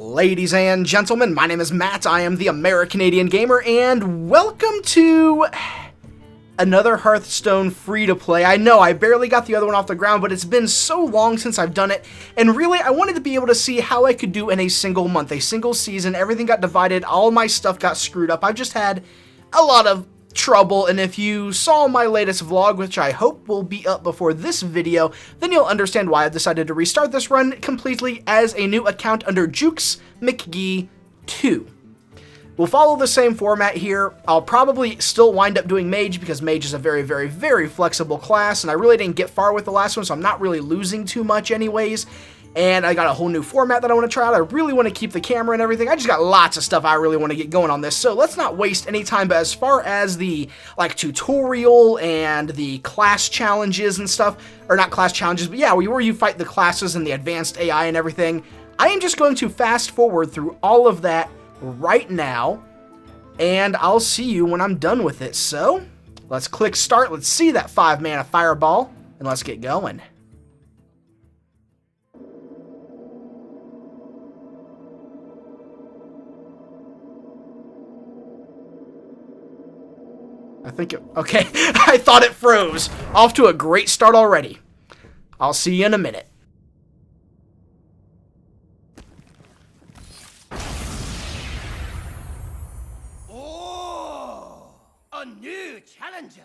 Ladies and gentlemen, my name is Matt, I am the American-Canadian Gamer, and welcome to another Hearthstone free-to-play. I know, I barely got the other one off the ground, but it's been so long since I've done it, and really, I wanted to be able to see how I could do in a single month, a single season. Everything got divided, all my stuff got screwed up. I've just had a lot of trouble, and if you saw my latest vlog, which I hope will be up before this video, then you'll understand why I've decided to restart this run completely as a new account under Jukes McGee 2. We'll follow the same format here. I'll probably still wind up doing Mage because Mage is a very flexible class, and I really didn't get far with the last one, so I'm not really losing too much anyways. And I got a whole new format that I want to try out. I really want to keep the camera and everything. I just got lots of stuff I really want to get going on this. So let's not waste any time. But as far as the tutorial and the class challenges and stuff, or not class challenges, but yeah, where you fight the classes and the advanced AI and everything, I am just going to fast forward through all of that right now. And I'll see you when I'm done with it. So let's click start. Let's see that 5-mana fireball. And let's get going. Okay, I thought it froze. Off to a great start already. I'll see you in a minute. Oh, a new challenger.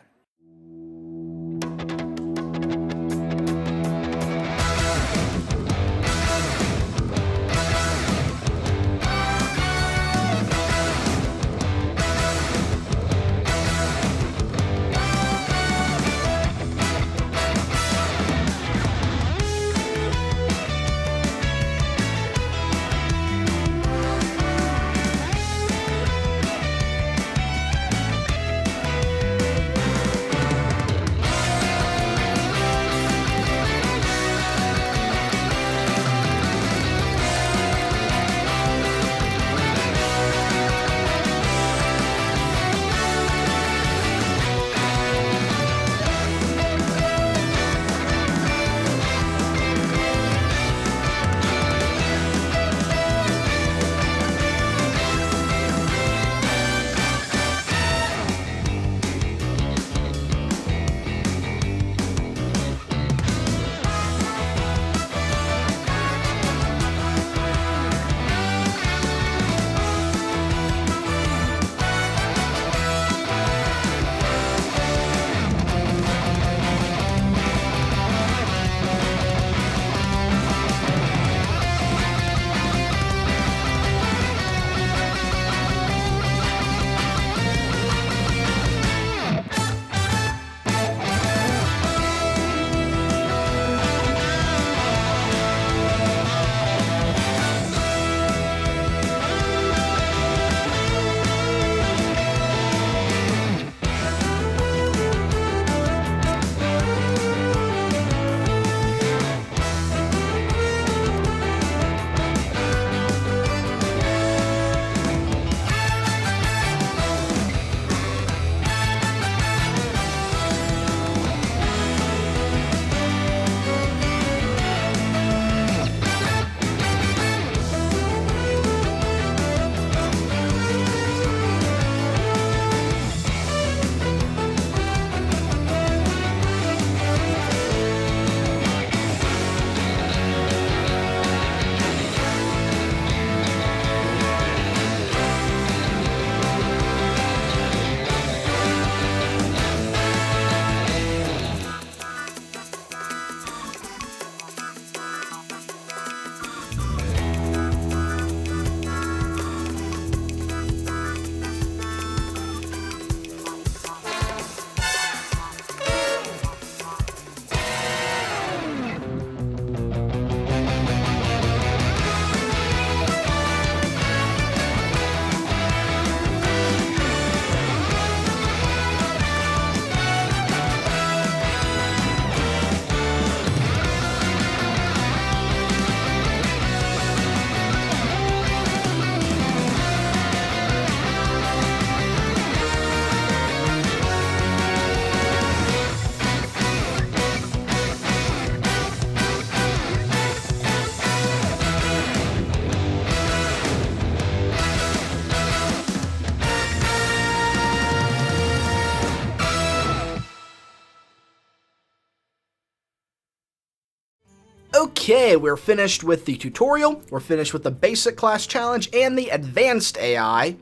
Okay, we're finished with the tutorial, we're finished with the basic class challenge, and the advanced AI.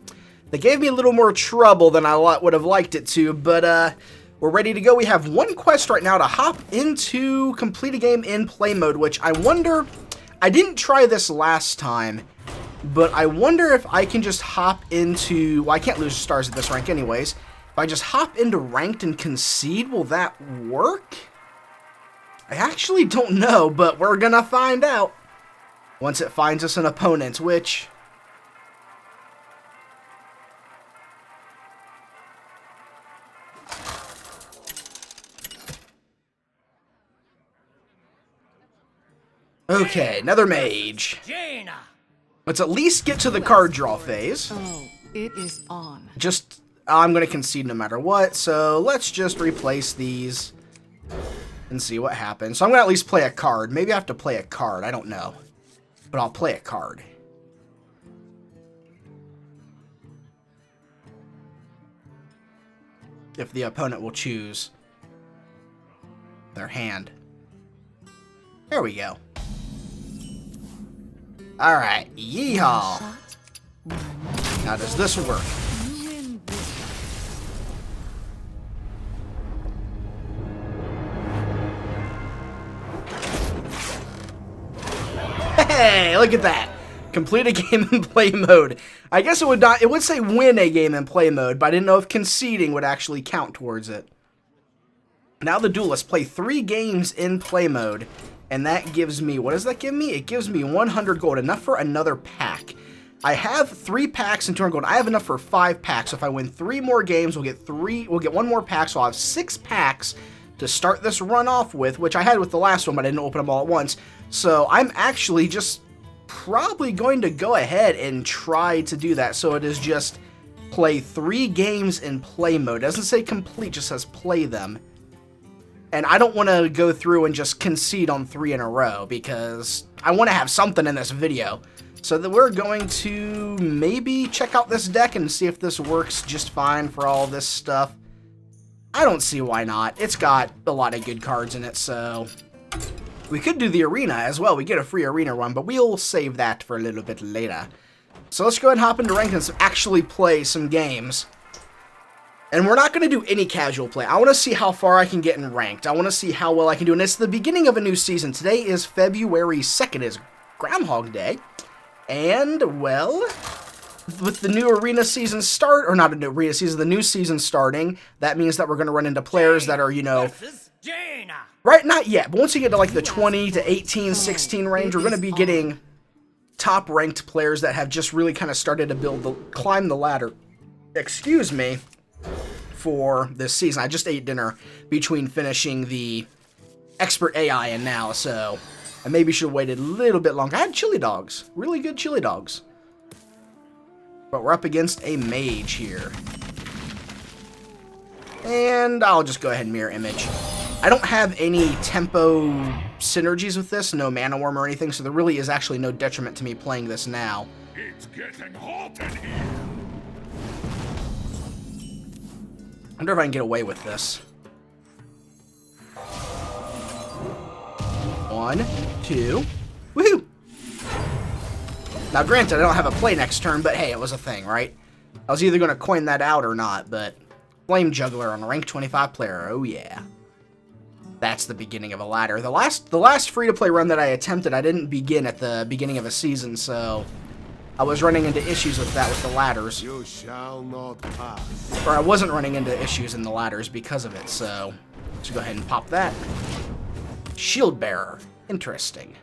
They gave me a little more trouble than I would have liked it to, but we're ready to go. We have one quest right now to hop into complete a game in play mode, which I wonder, I didn't try this last time, but I wonder if I can just hop into, well, I can't lose stars at this rank anyways. If I just hop into ranked and concede, will that work? I actually don't know, but we're gonna find out once it finds us an opponent, which... Okay, another mage. Let's at least get to the card draw phase. Oh, it is on. Just, I'm gonna concede no matter what, so let's just replace these and see what happens. So I'm gonna at least play a card. Maybe I have to play a card, I don't know. But I'll play a card. If the opponent will choose their hand. There we go. Alright, yeehaw. Now does this work? Hey, look at that. Complete a game in play mode. I guess it would not, it would say win a game in play mode, but I didn't know if conceding would actually count towards it. Now the duelist play 3 games in play mode, and that gives me, what does that give me? It gives me 100 gold, enough for another pack. I have 3 packs and 200 gold. I have enough for 5 packs. So if I win 3 more games, we'll get 1 more pack, so I'll have 6 packs to start this run off with, which I had with the last one, but I didn't open them all at once. So I'm actually just probably going to go ahead and try to do that. So it is just play 3 games in play mode. It doesn't say complete, just says play them. And I don't want to go through and just concede on 3 in a row because I want to have something in this video. So that we're going to maybe check out this deck and see if this works just fine for all this stuff. I don't see why not. It's got a lot of good cards in it, so... We could do the arena as well. We get a free arena run, but we'll save that for a little bit later. So let's go ahead and hop into ranked and actually play some games. And we're not going to do any casual play. I want to see how far I can get in ranked. I want to see how well I can do. And it's the beginning of a new season. Today is February 2nd. It's Groundhog Day. And, well, with the new arena season start, or not a new arena season, the new season starting, that means that we're going to run into players that are, you know... Right, not yet, but once you get to like the 20 to 18, 16 range, we're going to be getting top-ranked players that have just really kind of started to climb the ladder, excuse me, for this season. I just ate dinner between finishing the expert AI and now, so I maybe should have waited a little bit longer. I had chili dogs, really good chili dogs. But we're up against a mage here. And I'll just go ahead and mirror image. I don't have any tempo synergies with this, no mana worm or anything, so there really is actually no detriment to me playing this now. It's getting hot in here. I wonder if I can get away with this. 1, 2, woohoo! Now granted, I don't have a play next turn, but hey, it was a thing, right? I was either going to coin that out or not, but Flame Juggler on a rank 25 player, oh yeah. That's the beginning of a ladder. The last free-to-play run that I attempted, I didn't begin at the beginning of a season, so I was running into issues with that with the ladders. You shall not pass. Or I wasn't running into issues in the ladders because of it, so let's go ahead and pop that. Shield Bearer. Interesting.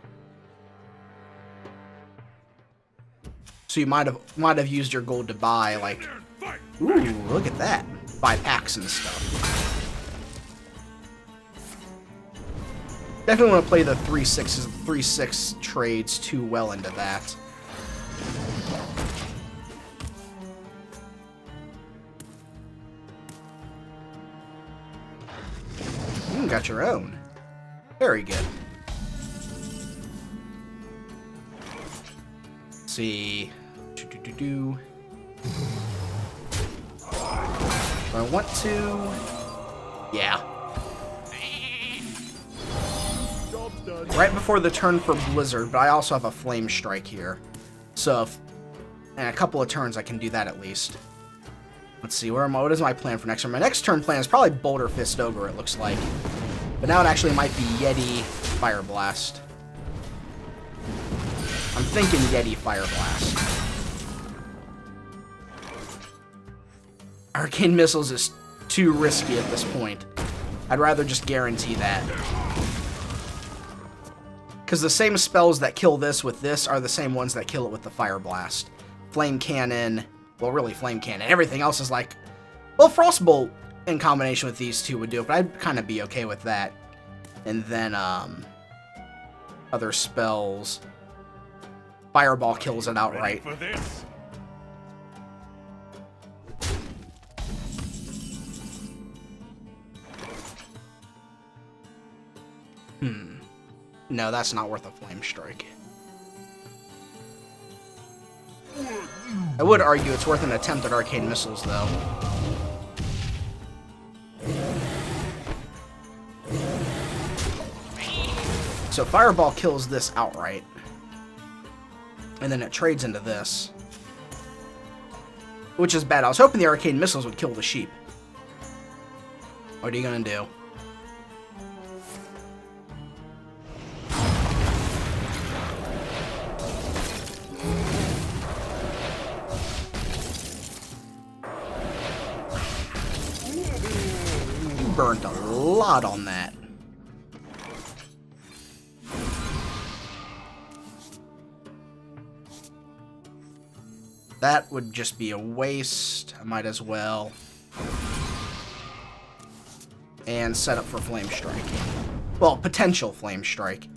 So you might have used your gold to buy, like... Ooh, look at that. Buy packs and stuff. Definitely want to play the 3/6 trades too well into that. Got your own. Very good. Let's see. Do. I want to. Yeah. Job's right before the turn for Blizzard, but I also have a Flame Strike here. So, in a couple of turns, I can do that at least. Let's see, what is my plan for next turn? My next turn plan is probably Boulder Fist Ogre, it looks like. But now it actually might be Yeti Fire Blast. I'm thinking Yeti Fire Blast. Arcane Missiles is too risky at this point. I'd rather just guarantee that. Because the same spells that kill this with this are the same ones that kill it with the Fire Blast. Flame Cannon, well, really Flame Cannon. Everything else is like, well, Frostbolt in combination with these two would do it, but I'd kind of be okay with that. And then, other spells. Fireball kills it outright. For this? No, that's not worth a Flame Strike. I would argue it's worth an attempt at Arcane Missiles, though. So Fireball kills this outright. And then it trades into this. Which is bad. I was hoping the Arcane Missiles would kill the sheep. What are you gonna do? Burned a lot on that. That would just be a waste. I might as well. And set up for Flame Strike. Well, potential Flame Strike.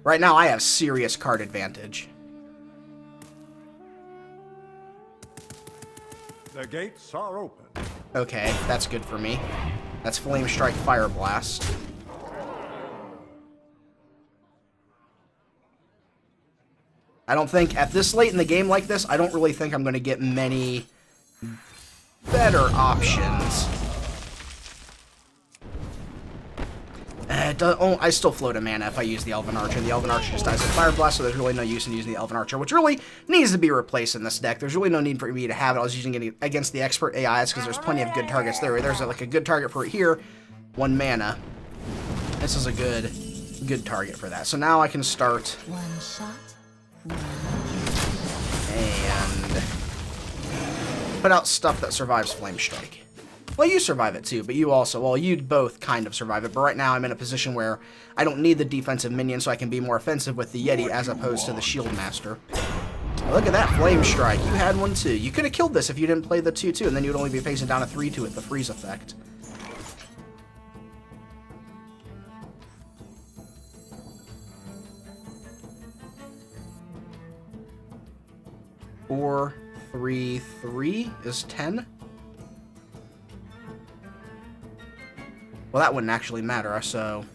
Right now I have serious card advantage. The gates are open. Okay, that's good for me. That's Flame Strike, Fire Blast. I don't think, at this late in the game like this, I don't really think I'm going to get many better options. I still float a mana if I use the Elven Archer. The Elven Archer just dies with Fire Blast, so there's really no use in using the Elven Archer, which really needs to be replaced in this deck. There's really no need for me to have it. I was using it against the Expert AIs because there's plenty of good targets there. There's like a good target for it here, 1 mana. This is a good target for that. So now I can start. One shot. And put out stuff that survives Flame Strike. Well, you survive it too, but you also, well, you'd both kind of survive it, but right now I'm in a position where I don't need the defensive minion, so I can be more offensive with the Yeti as opposed to the Shield Master. Look at that Flame Strike. You had one too. You could have killed this if you didn't play the 2/2, and then you'd only be facing down a 3/2 with the freeze effect. Four, 3, 3 is 10. Well, that wouldn't actually matter, so...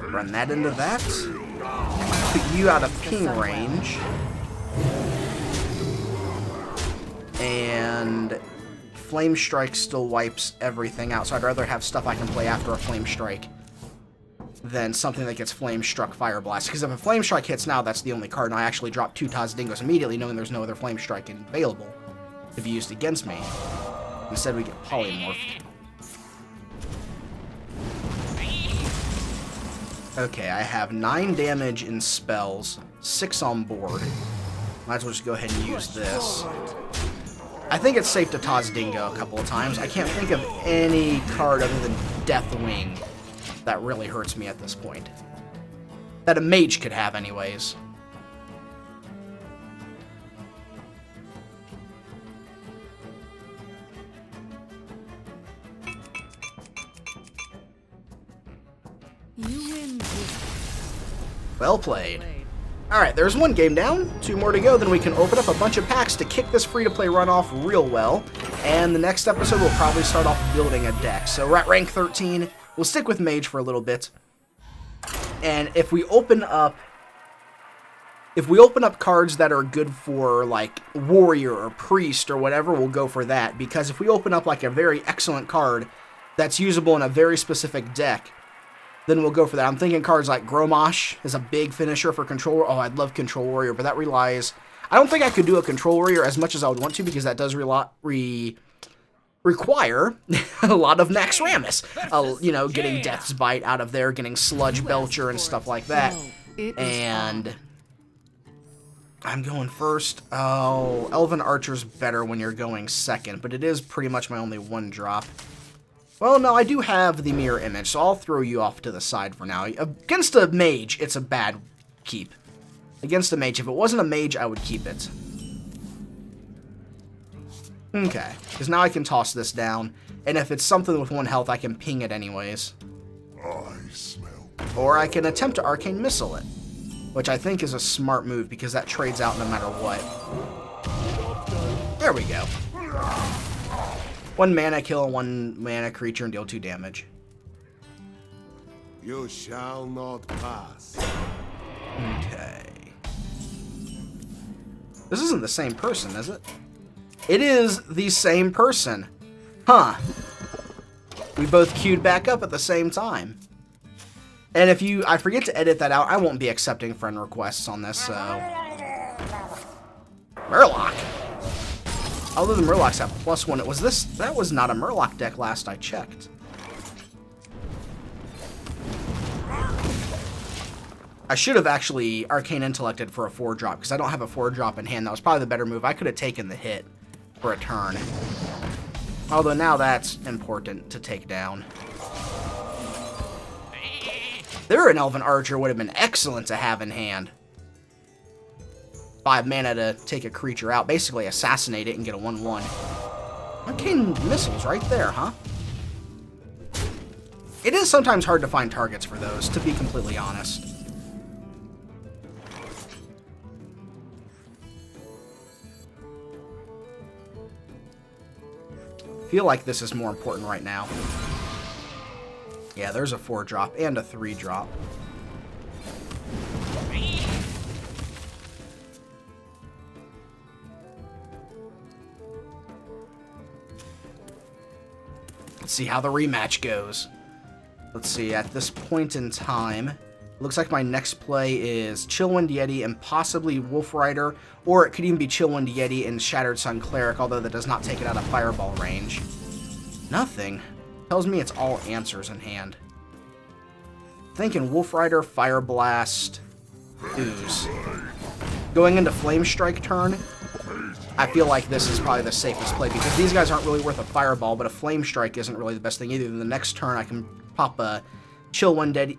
Run that into that. Put you out of ping range. And... Flame Strike still wipes everything out, so I'd rather have stuff I can play after a Flame Strike than something that gets Flame Struck Fire Blast. Because if a Flame Strike hits now, that's the only card, and I actually drop 2 Taz Dingos immediately, knowing there's no other Flame Strike available to be used against me. Instead, we get Polymorphed. Okay, I have 9 damage in spells, 6 on board. Might as well just go ahead and use this. I think it's safe to Taz Dingo a couple of times. I can't think of any card other than Deathwing that really hurts me at this point. That a mage could have anyways. You win. Well played. Alright, there's 1 game down, 2 more to go, then we can open up a bunch of packs to kick this free-to-play run off real well. And the next episode we'll probably start off building a deck. So we're at rank 13. We'll stick with Mage for a little bit. And if we open up cards that are good for like Warrior or Priest or whatever, we'll go for that. Because if we open up like a very excellent card that's usable in a very specific deck, then we'll go for that. I'm thinking cards like Gromosh is a big finisher for Control. Oh, I'd love Control Warrior, but that relies... I don't think I could do a Control Warrior as much as I would want to, because that does require a lot of Naxxramas. You know, getting Death's Bite out of there, getting Sludge Belcher and stuff like that. And I'm going first. Oh, Elven Archer's better when you're going second, but it is pretty much my only one drop. Well, no, I do have the Mirror Image, so I'll throw you off to the side for now. Against a mage, it's a bad keep. Against a mage, if it wasn't a mage, I would keep it. Okay, because now I can toss this down, and if it's something with 1 health, I can ping it anyways. I smell. Or I can attempt to Arcane Missile it, which I think is a smart move, because that trades out no matter what. There we go. 1 mana kill a 1 mana creature and deal 2 damage. You shall not pass. Okay. This isn't the same person, is it? It is the same person. Huh. We both queued back up at the same time. And if I forget to edit that out, I won't be accepting friend requests on this, so... Murloc! Although the Murlocs have +1, that was not a Murloc deck last I checked. I should have actually Arcane Intellected for a 4-drop, because I don't have a 4-drop in hand. That was probably the better move. I could have taken the hit for a turn. Although now that's important to take down. There, an Elven Archer would have been excellent to have in hand. 5 mana to take a creature out. Basically assassinate it and get a 1/1. Arcane Missiles right there, huh? It is sometimes hard to find targets for those, to be completely honest. I feel like this is more important right now. Yeah, there's a 4-drop and a 3-drop. Let's see how the rematch goes. Let's see, at this point in time, looks like my next play is Chillwind Yeti and possibly Wolf Rider, or it could even be Chillwind Yeti and Shattered Sun Cleric, although that does not take it out of Fireball range. Nothing. Tells me it's all answers in hand. Thinking Wolf Rider, Fire Blast, Ooze. Going into Flame Strike turn, I feel like this is probably the safest play, because these guys aren't really worth a Fireball, but a Flame Strike isn't really the best thing either. The next turn I can pop a Chillwind Yeti,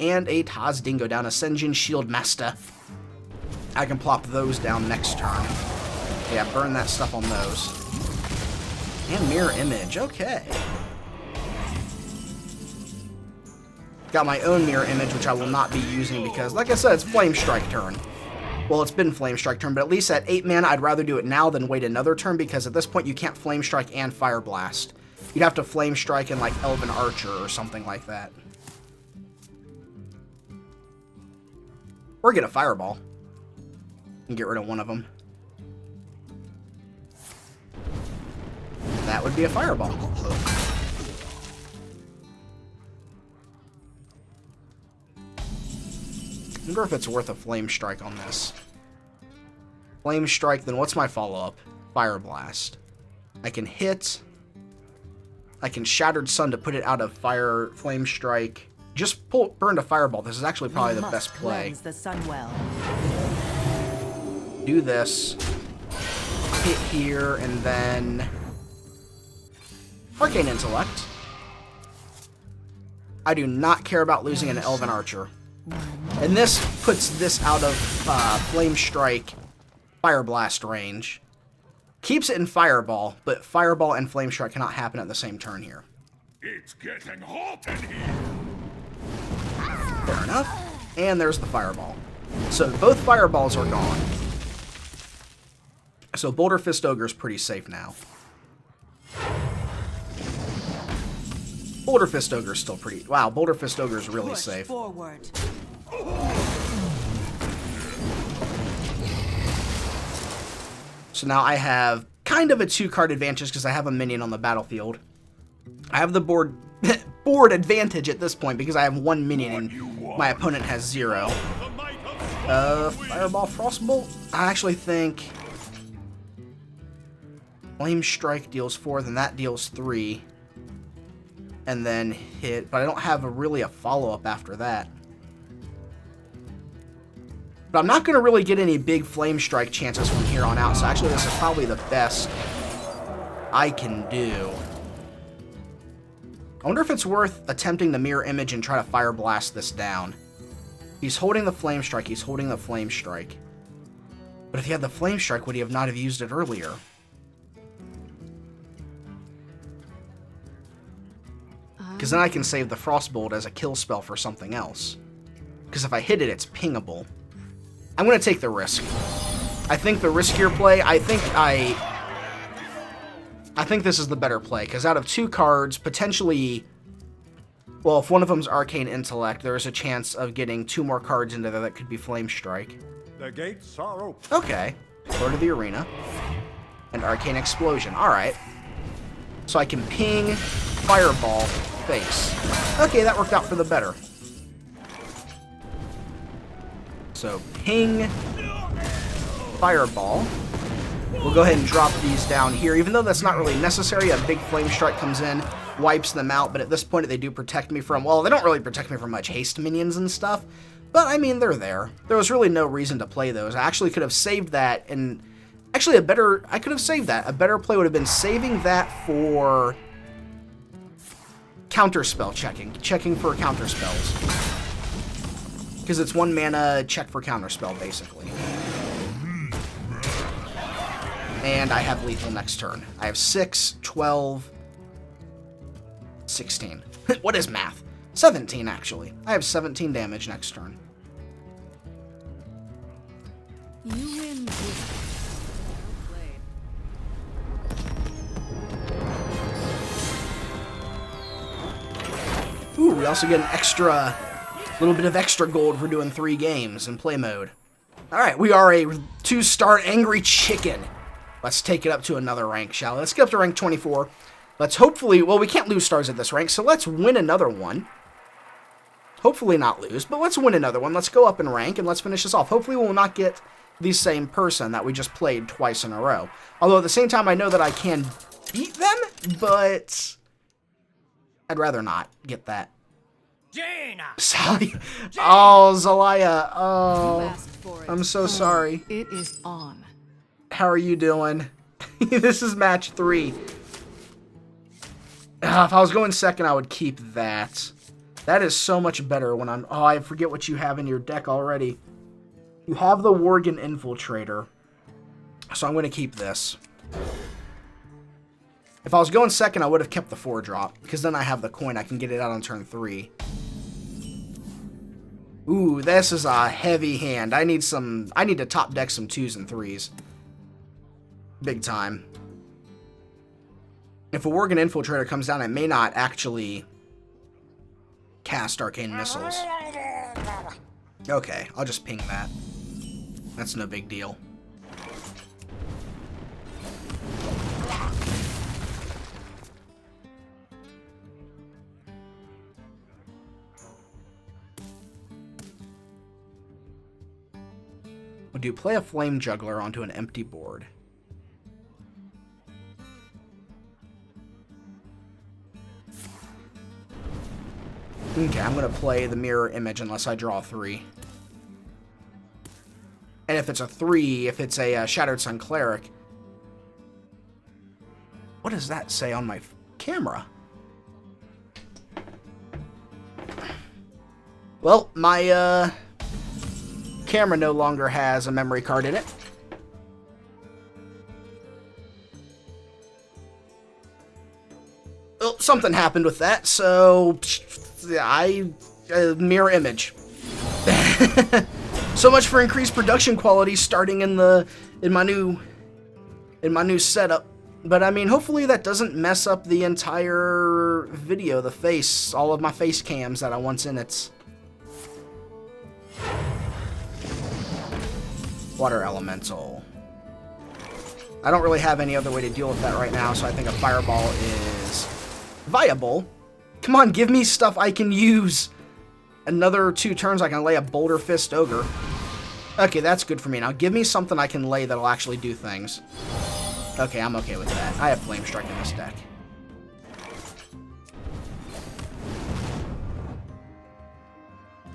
and a Taz Dingo down, Ascension Shield Master. I can plop those down next turn. Yeah, burn that stuff on those. And Mirror Image, okay. Got my own Mirror Image, which I will not be using because, like I said, it's Flame Strike turn. Well, it's been Flame Strike turn, but at least at 8 mana, I'd rather do it now than wait another turn, because at this point, you can't Flame Strike and Fire Blast. You'd have to Flame Strike in, like, Elven Archer or something like that. Or get a Fireball. And get rid of one of them. That would be a Fireball. I wonder if it's worth a Flame Strike on this. Flame Strike, then what's my follow-up? Fire Blast. I can hit. I can Shattered Sun to put it out of Flame Strike. Just burn to Fireball. This is actually probably the best play. The sun well. Do this. Hit here, and then Arcane Intellect. I do not care about losing an Elven Archer. And this puts this out of Flame Strike, Fire Blast range. Keeps it in Fireball, but Fireball and Flame Strike cannot happen at the same turn here. It's getting hot in here. Fair enough. And there's the Fireball. So both Fireballs are gone. So Boulder Fist Ogre is pretty safe now. Boulder Fist Ogre is still pretty... Wow, Boulder Fist Ogre is really safe. Forward. So now I have kind of a 2-card advantage because I have a minion on the battlefield. I have the board board advantage at this point because I have 1 minion and my opponent has 0. Fireball, Frostbolt. I actually think Flame Strike deals 4, then that deals 3. And then hit, but I don't have really a follow-up after that. But I'm not going to really get any big Flame Strike chances from here on out, so actually this is probably the best I can do. I wonder if it's worth attempting the Mirror Image and try to Fire Blast this down. He's holding the Flame Strike, he's holding the Flame Strike. But if he had the Flame Strike, would he have not have used it earlier? Because then I can save the Frostbolt as a kill spell for something else. Because if I hit it, it's pingable. I'm going to take the risk. I think the riskier play, I think this is the better play. Because out of 2 cards, potentially, well, if one of them's Arcane Intellect, there's a chance of getting 2 more cards into there that could be Flame Strike. The gates are open. Okay. Go to the arena. And Arcane Explosion. Alright. So I can ping, Fireball, face. Okay, that worked out for the better. So, ping, Fireball. We'll go ahead and drop these down here. Even though that's not really necessary, a big Flame Strike comes in, wipes them out, but at this point they do protect me from, well, they don't really protect me from much haste minions and stuff, but I mean, they're there. There was really no reason to play those. I actually could have saved that, and actually I could have saved that. A better play would have been saving that for counterspell checking for counterspells. Because it's 1 mana check for counterspell, basically. And I have lethal next turn. I have 6, 12, 16. What is math? 17, actually. I have 17 damage next turn. You win. Ooh, we also get an extra, little bit of extra gold for doing 3 games in play mode. Alright, we are a 2-star Angry Chicken. Let's take it up to another rank, shall we? Let's get up to rank 24. Let's hopefully, well, we can't lose stars at this rank, so let's win another one. Hopefully not lose, but let's win another one. Let's go up in rank, and let's finish this off. Hopefully we will not get the same person that we just played twice in a row. Although at the same time, I know that I can beat them, but I'd rather not get that. Jaina! Sally. Oh, Zelaya. You Oh, asked for it. I'm so sorry. It is on. How are you doing? This is match 3. If I was going second, I would keep that. That is so much better when I'm... Oh, I forget what you have in your deck already. You have the Worgen Infiltrator. So I'm going to keep this. If I was going second, I would have kept the 4-drop. Because then I have the coin. I can get it out on turn 3. Ooh, this is a heavy hand. I need to top deck some 2s and 3s. Big time. If a Worgen Infiltrator comes down, it may not actually cast Arcane Missiles. Okay, I'll just ping that. That's no big deal. We'll do play a Flame Juggler onto an empty board. Okay, I'm going to play the Mirror Image unless I draw 3. And if it's a 3, if it's a Shattered Sun Cleric... What does that say on my camera? Well, my camera no longer has a memory card in it. Well, something happened with that, so... Mirror Image. So much for increased production quality starting in my new setup. But I mean, hopefully that doesn't mess up the entire video, the face, all of my face cams that I want in it. Water Elemental. I don't really have any other way to deal with that right now, so I think a fireball is viable. Come on, give me stuff I can use. Another 2 turns, I can lay a Boulder Fist Ogre. Okay, that's good for me. Now give me something I can lay that'll actually do things. Okay, I'm okay with that. I have Flame Strike in this deck.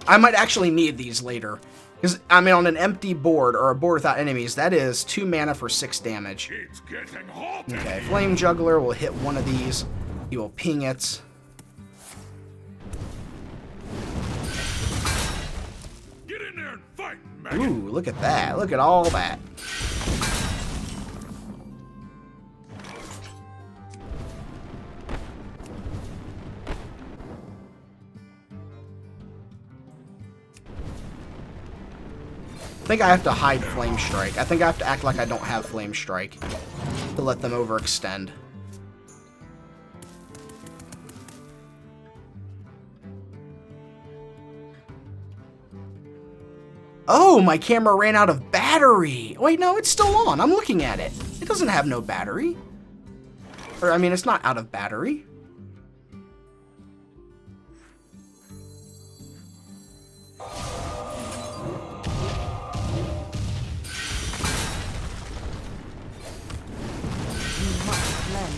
I might actually need these later. Because, I mean, on an empty board, or a board without enemies, that is 2 mana for 6 damage. It's getting hot. Okay, Flame Juggler will hit one of these. He will ping it. Get in there and fight, Megan. Ooh, look at that. Look at all that. I think I have to hide Flame Strike. I think I have to act like I don't have Flame Strike to let them overextend. Oh, my camera ran out of battery. Wait, no, it's still on. I'm looking at it. It doesn't have no battery. Or, I mean, it's not out of battery.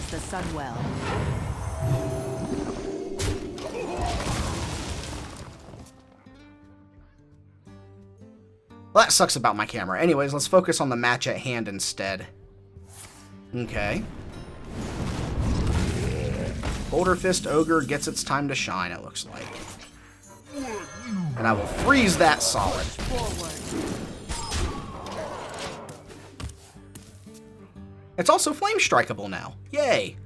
The sun well. Well, that sucks about my camera. Anyways, let's focus on the match at hand instead. Okay. Boulder Fist Ogre gets its time to shine, it looks like. And I will freeze that solid. It's also Flame Strikeable now. Yay!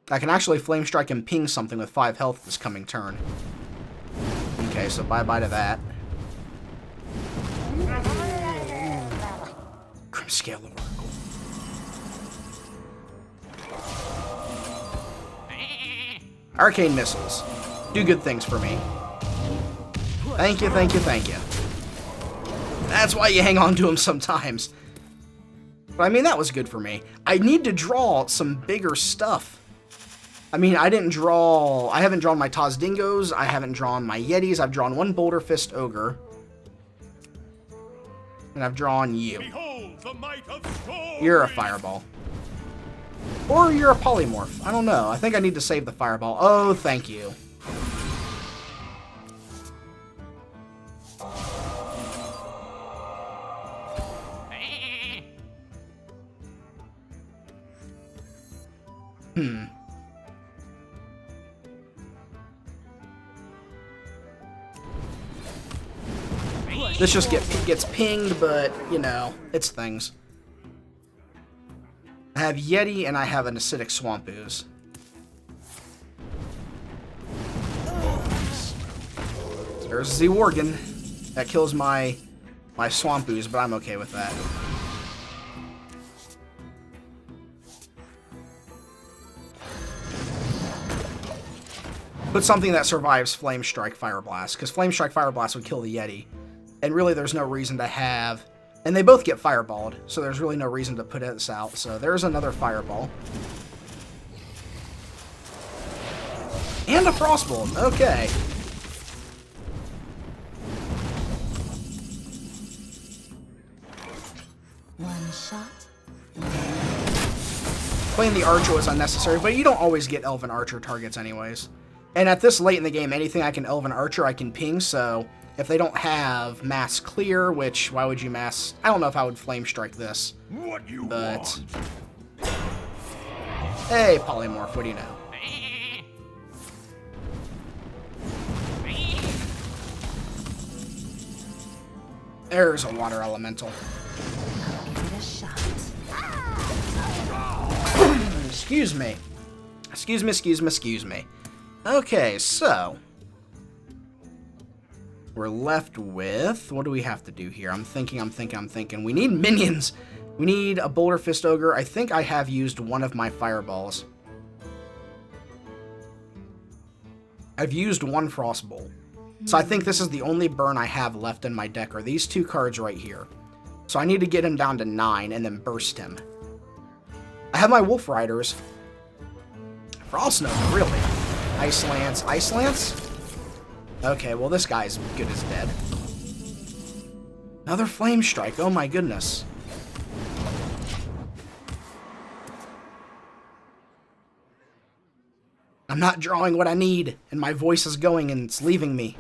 I can actually Flame Strike and ping something with 5 health this coming turn. Okay, so bye-bye to that. Grimscale of Oracle. Arcane Missiles. Do good things for me. Thank you, thank you, thank you. That's why you hang on to them sometimes. But I mean, that was good for me. I need to draw some bigger stuff. I mean, I haven't drawn my Taz Dingoes, I haven't drawn my Yetis, I've drawn 1 Boulder Fist Ogre. And I've drawn you. Behold the might of storm. You're a Fireball. Or you're a Polymorph. I don't know. I think I need to save the Fireball. Oh, thank you. This just gets pinged, but, you know, it's things. I have Yeti, and I have an Acidic Swamp Ooze. There's the Worgen. That kills my Swamp Ooze, but I'm okay with that. Put something that survives Flame Strike Fire Blast, because Flame Strike Fire Blast would kill the Yeti. And really, there's no reason to have... And they both get fireballed, so there's really no reason to put this out. So there's another fireball. And a Frostbolt. Okay. One shot. Playing the Archer was unnecessary, but you don't always get Elven Archer targets anyways. And at this late in the game, anything I can Elven Archer, I can ping, so... If they don't have Mass Clear, which, why would you Mass... I don't know if I would Flame Strike this. What you But... want? Hey, Polymorph, what do you know? There's a Water Elemental. Give it a shot. Excuse me. Excuse me. Okay, so... We're left with... What do we have to do here? I'm thinking. We need minions. We need a Boulder Fist Ogre. I think I have used one of my fireballs. I've used one Frostbolt. So I think this is the only burn I have left in my deck, are these two cards right here. So I need to get him down to 9 and then burst him. I have my Wolf Riders. Frost Nova, really? Ice Lance. Ice Lance? Okay, well this guy's good as dead. Another Flame Strike, oh my goodness. I'm not drawing what I need, and my voice is going and it's leaving me.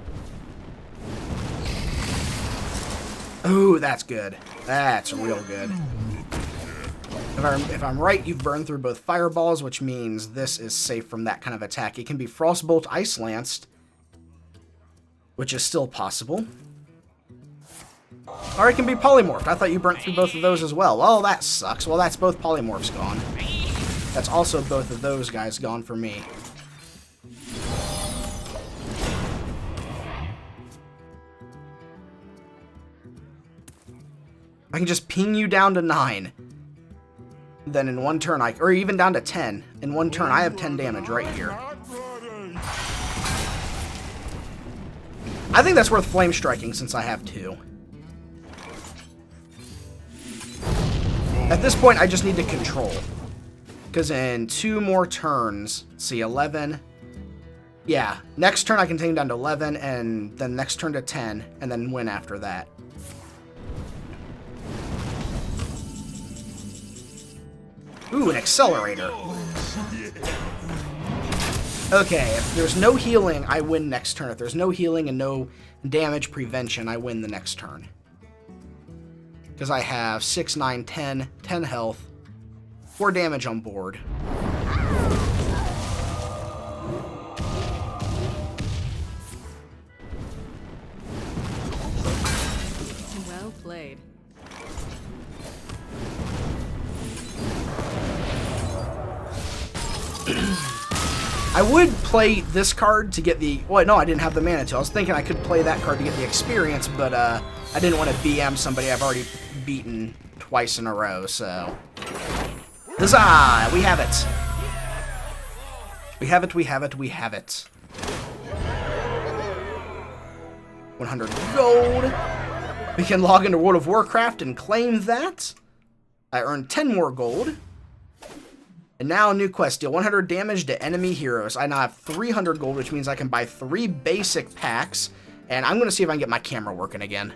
Ooh, that's good. That's real good. If I'm right, you've burned through both fireballs, which means this is safe from that kind of attack. It can be Frostbolt Ice Lanced, which is still possible. Or it can be Polymorphed. I thought you burnt through both of those as well. Well, that sucks. Well, that's both Polymorphs gone. That's also both of those guys gone for me. I can just ping you down to 9. Then in one turn, or even down to 10. In one turn, I have 10 damage right here. I think that's worth Flame Striking since I have 2. At this point, I just need to control. Because in 2 more turns, let's see, 11. Yeah, next turn I can take him down to 11, and then next turn to 10, and then win after that. Ooh, an Accelerator. Okay, if there's no healing, I win next turn. If there's no healing and no damage prevention, I win the next turn. Because I have 6, 9, 10, 10 health, 4 damage on board. Well played. I would play this card to get the... Well, no, I didn't have the mana to. I was thinking I could play that card to get the experience, but I didn't want to BM somebody I've already beaten twice in a row, so... Huzzah! We have it! We have it, we have it, we have it. 100 gold. We can log into World of Warcraft and claim that. I earned 10 more gold. And now, new quest, deal 100 damage to enemy heroes. I now have 300 gold, which means I can buy 3 basic packs. And I'm going to see if I can get my camera working again.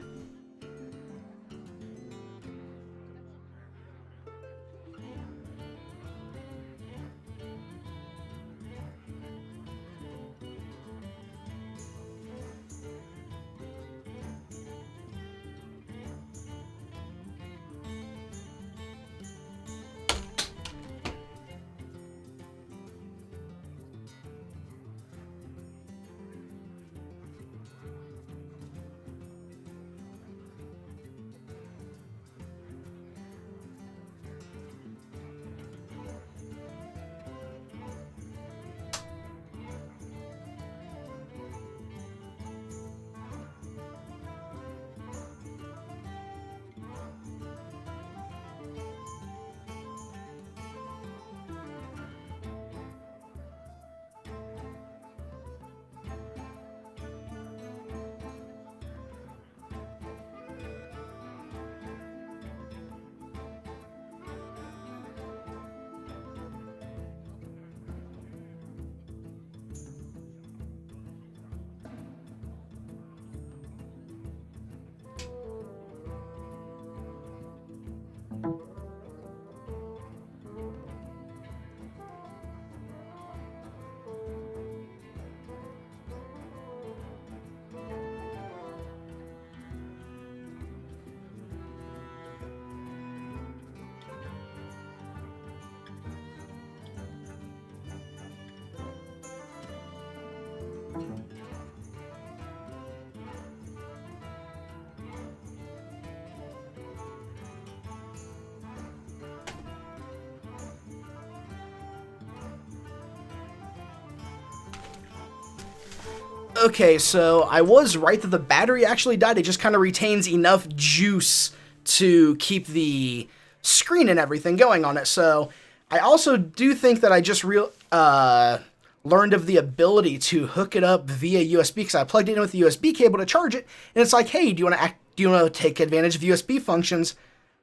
Okay, so I was right that the battery actually died. It just kind of retains enough juice to keep the screen and everything going on it. So I also do think that I just learned of the ability to hook it up via USB, because I plugged it in with the USB cable to charge it, and it's like, hey, do you want to take advantage of USB functions?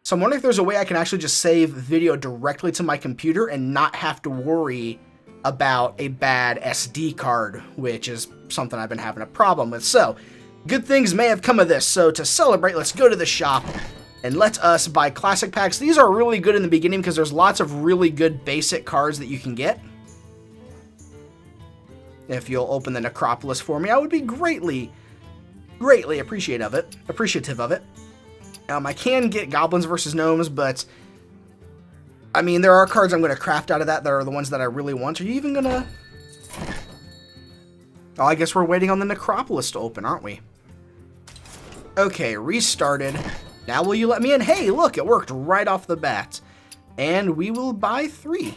So I'm wondering if there's a way I can actually just save video directly to my computer and not have to worry about a bad SD card, which is something I've been having a problem with. So good things may have come of this. So to celebrate, let's go to the shop and let us buy classic packs. These are really good in the beginning because there's lots of really good basic cards that you can get. If you'll open the Necropolis for me, I would be greatly appreciative of it. I can get Goblins versus Gnomes, but I mean, there are cards I'm going to craft out of that are the ones that I really want. Are you even going to... Oh, I guess we're waiting on the Necropolis to open, aren't we? Okay, restarted. Now will you let me in? Hey, look, it worked right off the bat. And we will buy 3.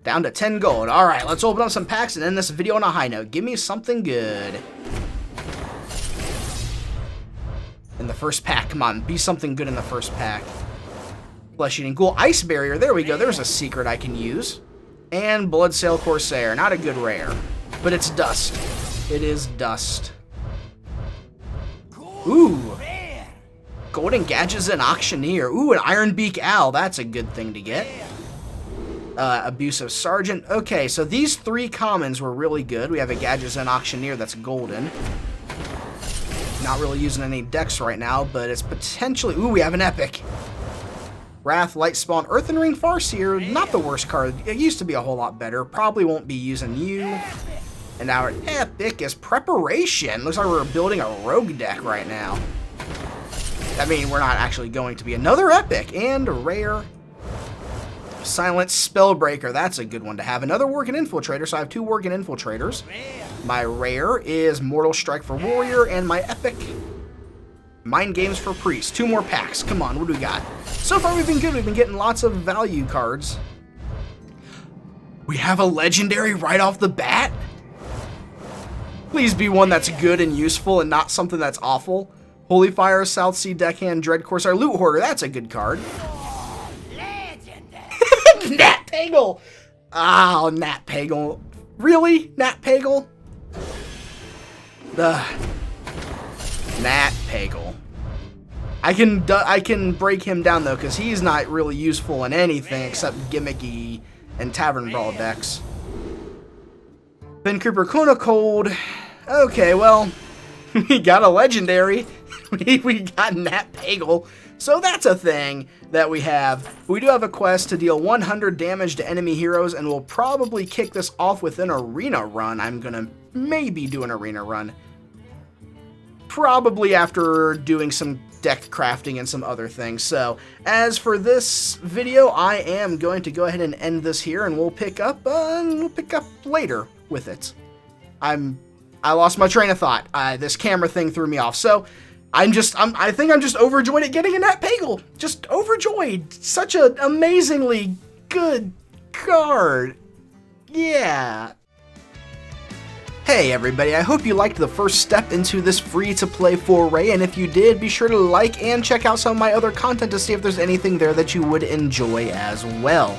Down to 10 gold. Alright, let's open up some packs and end this video on a high note. Give me something good. In the first pack, come on, be something good in the first pack. Flesh-eating ghoul, ice barrier, there we go, there's a secret I can use. And Bloodsail Corsair, not a good rare, but it's dust. It is dust. Ooh. Golden Gadgetzan Auctioneer. Ooh, an Ironbeak Owl, that's a good thing to get. Abusive Sergeant. Okay, so these 3 commons were really good. We have a Gadgetzan Auctioneer that's golden. Not really using any decks right now, but it's potentially... Ooh, we have an epic. Wrath, Lightspawn, Earthen Ring Farseer. Not the worst card. It used to be a whole lot better. Probably won't be using you. And our epic is Preparation. Looks like we're building a rogue deck right now. I mean, we're not actually going to be. Another epic and a rare. Silent Spellbreaker. That's a good one to have. Another Worgen Infiltrator. So I have 2 Worgen Infiltrators. My rare is Mortal Strike for Warrior, and my epic, Mind Games for Priest. 2 more packs. Come on, what do we got? So far we've been good. We've been getting lots of value cards. We have a legendary right off the bat? Please be one that's good and useful and not something that's awful. Holy Fire, South Sea Deckhand, Dread Corsair, Loot Hoarder. That's a good card. Nat Pagle! Oh, Nat Pagle. Really? Nat Pagle? Nat Pagle. I can break him down though, because he's not really useful in anything except gimmicky and Tavern Brawl decks. Ben Cooper, Kona Cold. Okay, well, we got a legendary. we got Nat Pagle. So that's a thing that we have. We do have a quest to deal 100 damage to enemy heroes, and we'll probably kick this off with an arena run. I'm gonna maybe do an arena run. Probably after doing some deck crafting and some other things. So, as for this video, I am going to go ahead and end this here, and we'll pick up later with it. I lost my train of thought. This camera thing threw me off. So, I think I'm just overjoyed at getting a Nat Pagle. Just overjoyed. Such an amazingly good card. Yeah. Hey everybody, I hope you liked the first step into this free-to-play foray, and if you did, be sure to like and check out some of my other content to see if there's anything there that you would enjoy as well.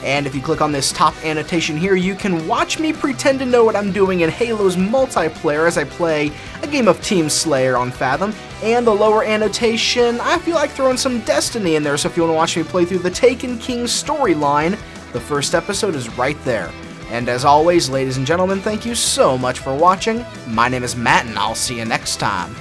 And if you click on this top annotation here, you can watch me pretend to know what I'm doing in Halo's multiplayer as I play a game of Team Slayer on Fathom. And the lower annotation, I feel like throwing some Destiny in there, so if you want to watch me play through the Taken King storyline, the first episode is right there. And as always, ladies and gentlemen, thank you so much for watching. My name is Matt, and I'll see you next time.